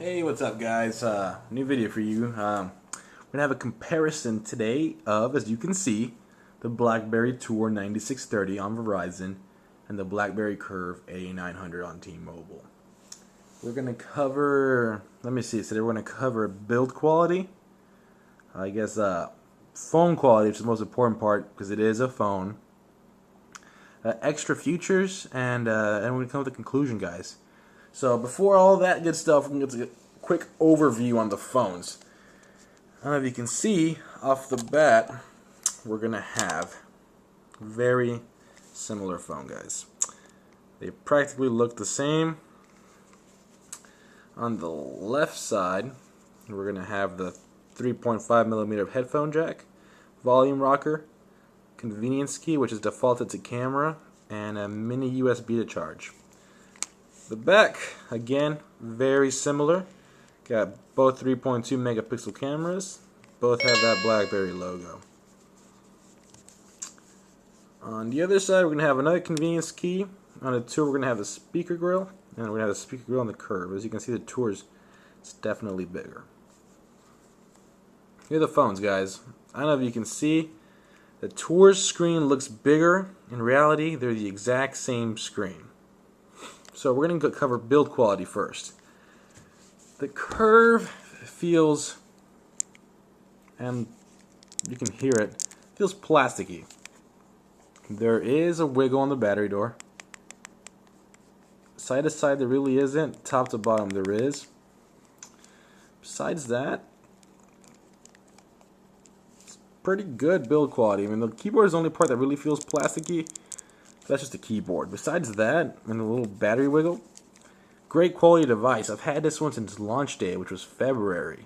Hey, what's up guys? New video for you. We're going to have a comparison today of, as you can see, the Blackberry Tour 9630 on Verizon and the Blackberry Curve 8900 on T-Mobile. We're going to cover, let me see, today we're going to cover build quality, phone quality, which is the most important part because it is a phone, extra features, and we're going to come with a conclusion, guys. So before all that good stuff, we're going to get a quick overview on the phones. I don't know if you can see off the bat, we're going to have a very similar phone, guys. They practically look the same. On the left side, we're going to have the 3.5mm headphone jack, volume rocker, convenience key, which is defaulted to camera, and a mini USB to charge. The back, again, very similar. Got both 3.2 megapixel cameras. Both have that Blackberry logo. On the other side, we're going to have another convenience key. On the Tour, we're going to have the speaker grill. And we're going to have the speaker grill on the Curve. As you can see, the Tour's it's definitely bigger. Here are the phones, guys. I don't know if you can see. The Tour's screen looks bigger. In reality, they're the exact same screen. So we're going to cover build quality first. The Curve feels, and you can hear it, feels plasticky. There is a wiggle on the battery door. Side to side there really isn't. Top to bottom there is. Besides that, it's pretty good build quality. I mean, the keyboard is the only part that really feels plasticky. That's just the keyboard. Besides that, and the little battery wiggle, great quality device. I've had this one since launch day, which was February.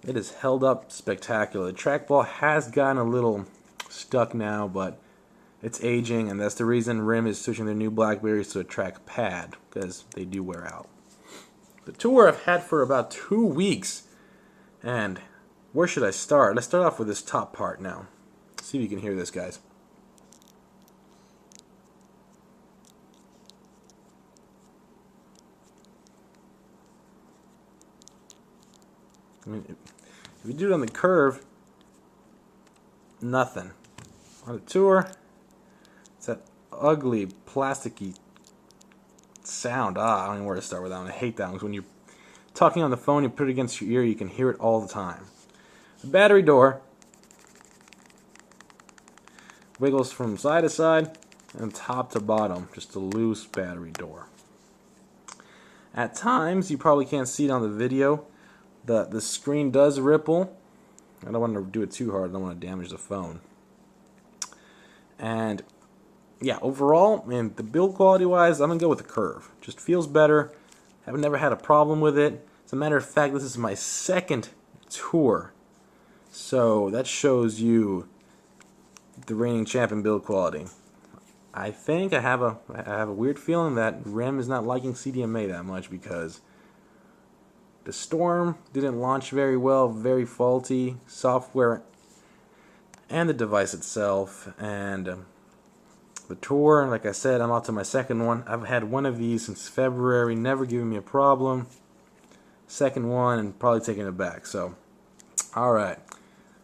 It has held up spectacular. The trackball has gotten a little stuck now, but it's aging, and that's the reason RIM is switching their new Blackberries to a trackpad, because they do wear out. The Tour I've had for about 2 weeks, and where should I start? Let's start off with this top part now. See if you can hear this, guys. I mean, if you do it on the Curve, nothing. On the Tour, it's that ugly, plasticky sound. I don't even know where to start with that one. I hate that one. 'Cause when you're talking on the phone, you put it against your ear, you can hear it all the time. The battery door wiggles from side to side and top to bottom. Just a loose battery door. At times, you probably can't see it on the video. The screen does ripple. I don't want to do it too hard. I don't want to damage the phone. And yeah, overall, man, the build quality wise, I'm gonna go with the Curve. Just feels better. I've never had a problem with it. As a matter of fact, this is my second Tour, so that shows you the reigning champ in build quality. I think I have a weird feeling that RIM is not liking CDMA that much because the Storm didn't launch very well, very faulty software and the device itself, and the Tour, like I said, I'm out to my second one. I've had one of these since February, never given me a problem. Second one, and probably taking it back. So, alright,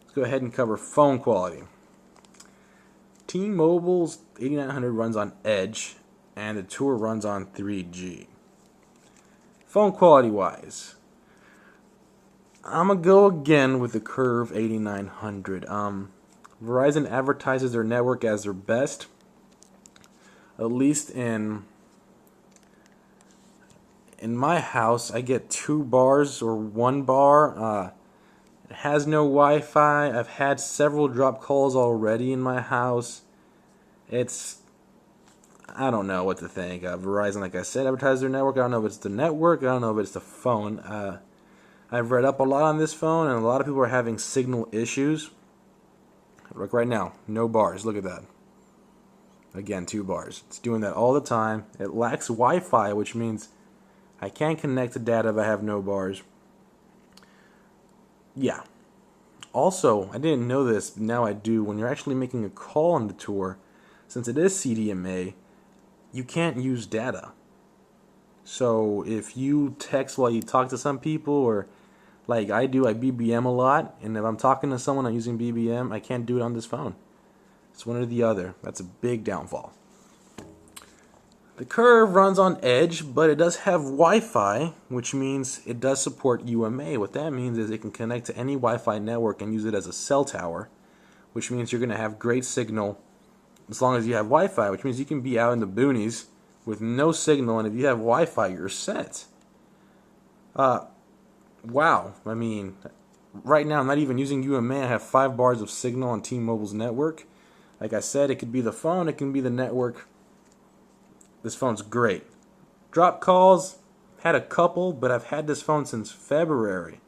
let's go ahead and cover phone quality. T-Mobile's 8900 runs on Edge, and the Tour runs on 3G. Phone quality wise, I'm going to go again with the Curve 8900. Verizon advertises their network as their best. At least in my house, I get 2 bars or 1 bar. It has no Wi-Fi. I've had several drop calls already in my house. I don't know what to think. Verizon, like I said, advertises their network. I don't know if it's the network. I don't know if it's the phone. I've read up a lot on this phone, and a lot of people are having signal issues. Like right now, no bars. Look at that. Again, 2 bars. It's doing that all the time. It lacks Wi-Fi, which means I can't connect to data if I have no bars. Yeah. Also, I didn't know this, but now I do. When you're actually making a call on the Tour, since it is CDMA, you can't use data. So if you text while you talk to some people, or like I do, I BBM a lot, and if I'm talking to someone I'm using BBM, I can't do it on this phone. It's one or the other. That's a big downfall. The Curve runs on Edge, but it does have Wi-Fi, which means it does support UMA. What that means is it can connect to any Wi-Fi network and use it as a cell tower, which means you're going to have great signal as long as you have Wi-Fi, which means you can be out in the boonies with no signal, and if you have Wi-Fi, you're set. Wow. I mean, right now I'm not even using UMA. I have 5 bars of signal on T-Mobile's network. Like I said, it could be the phone, it can be the network. This phone's great. Drop calls, had a couple, but I've had this phone since February.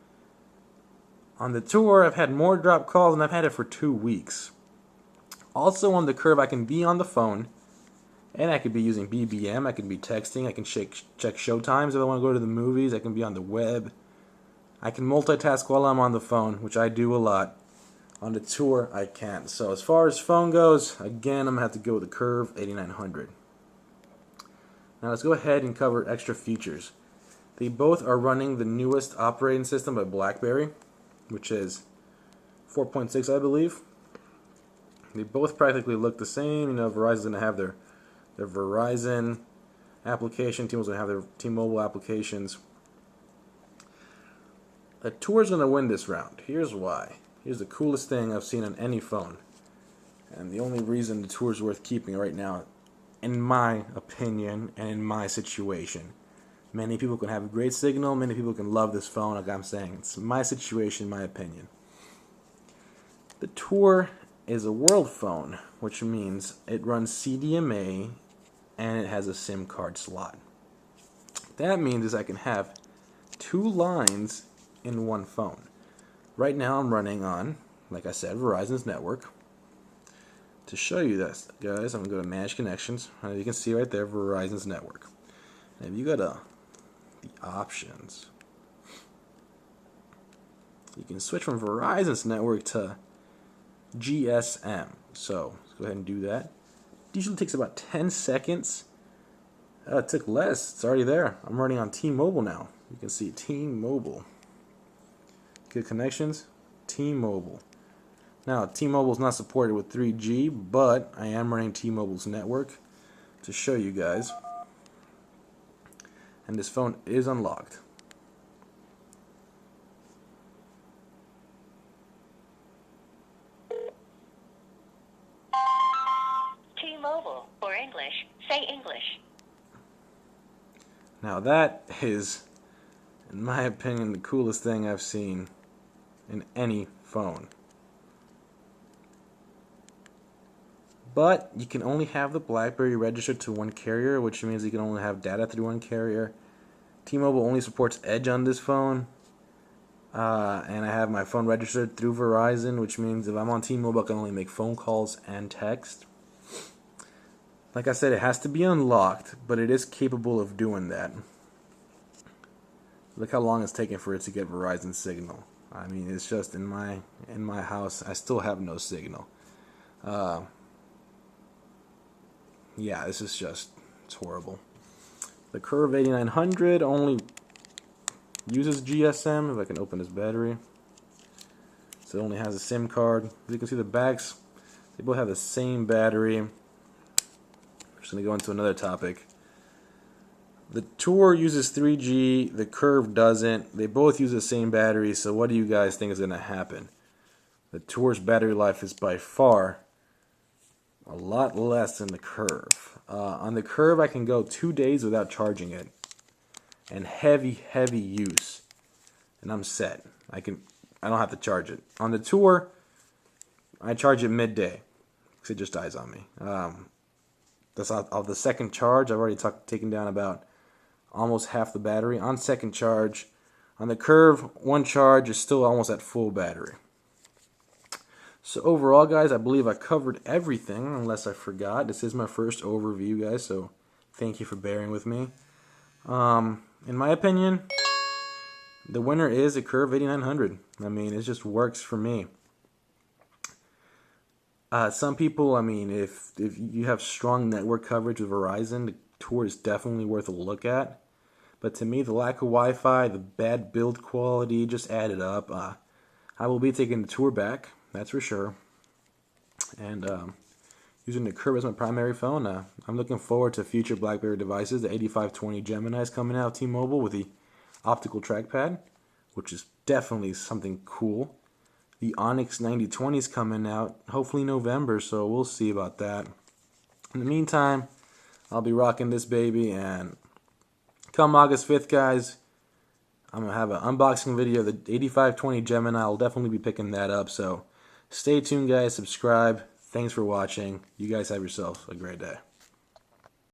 On the Tour, I've had more drop calls, and I've had it for 2 weeks. Also on the Curve, I can be on the phone, and I could be using BBM, I can be texting, I can check show times if I want to go to the movies, I can be on the web. I can multitask while I'm on the phone, which I do a lot. On the Tour, I can't. So as far as phone goes, again, I'm going to have to go with the Curve 8900. Now let's go ahead and cover extra features. They both are running the newest operating system by Blackberry, which is 4.6, I believe. They both practically look the same. You know, Verizon's going to have their Verizon application. T-Mobile's going to have their T-Mobile applications. The Tour's going to win this round. Here's why. Here's the coolest thing I've seen on any phone. And the only reason the Tour's worth keeping right now, in my opinion and in my situation. Many people can have a great signal. Many people can love this phone. Like I'm saying, it's my situation, my opinion. The Tour is a world phone, which means it runs CDMA and it has a SIM card slot. That means is I can have 2 lines in one phone. Right now I'm running on, like I said, Verizon's network. To show you this, guys, I'm going to go to Manage Connections. As you can see right there, Verizon's network. And if you go to the options, you can switch from Verizon's network to GSM. So let's go ahead and do that. It usually takes about 10 seconds. It took less. It's already there. I'm running on T-Mobile now. You can see T-Mobile. Good connections, T-Mobile. Now, T-Mobile is not supported with 3G, but I am running T-Mobile's network to show you guys. And this phone is unlocked. T-Mobile for English. Say English. Now that is, in my opinion, the coolest thing I've seen in any phone. But you can only have the Blackberry registered to one carrier, which means you can only have data through one carrier. T-Mobile only supports Edge on this phone. And I have my phone registered through Verizon, which means if I'm on T-Mobile, I can only make phone calls and text. Like I said, it has to be unlocked, but it is capable of doing that. Look how long it's taken for it to get Verizon signal. I mean, it's just in my house, I still have no signal. Yeah, this is just, it's horrible. The Curve 8900 only uses GSM. If I can open this battery. So it only has a SIM card. As you can see the backs, they both have the same battery. I'm just going to go into another topic. The Tour uses 3G, the Curve doesn't. They both use the same battery, so what do you guys think is going to happen? The Tour's battery life is by far a lot less than the Curve. On the Curve, I can go 2 days without charging it. And heavy use. And I'm set. I don't have to charge it. On the Tour, I charge it midday. Because it just dies on me. That's of the second charge. I've already taken down about almost half the battery. On second charge. On the Curve, one charge is still almost at full battery. So overall, guys, I believe I covered everything, unless I forgot. This is my first overview, guys, so thank you for bearing with me. In my opinion, the winner is a Curve 8900. I mean, it just works for me. Some people, I mean, if you have strong network coverage with Verizon, the Tour is definitely worth a look at. But to me, the lack of Wi-Fi, the bad build quality just added up. I will be taking the Tour back, that's for sure. And using the Curve as my primary phone. I'm looking forward to future BlackBerry devices. The 8520 Gemini is coming out of T-Mobile with the optical trackpad, which is definitely something cool. The Onyx 9020 is coming out, hopefully November, so we'll see about that. In the meantime, I'll be rocking this baby, and come August 5th, guys, I'm going to have an unboxing video of the 8520 Gemini. I'll definitely be picking that up, so stay tuned, guys. Subscribe. Thanks for watching. You guys have yourselves a great day.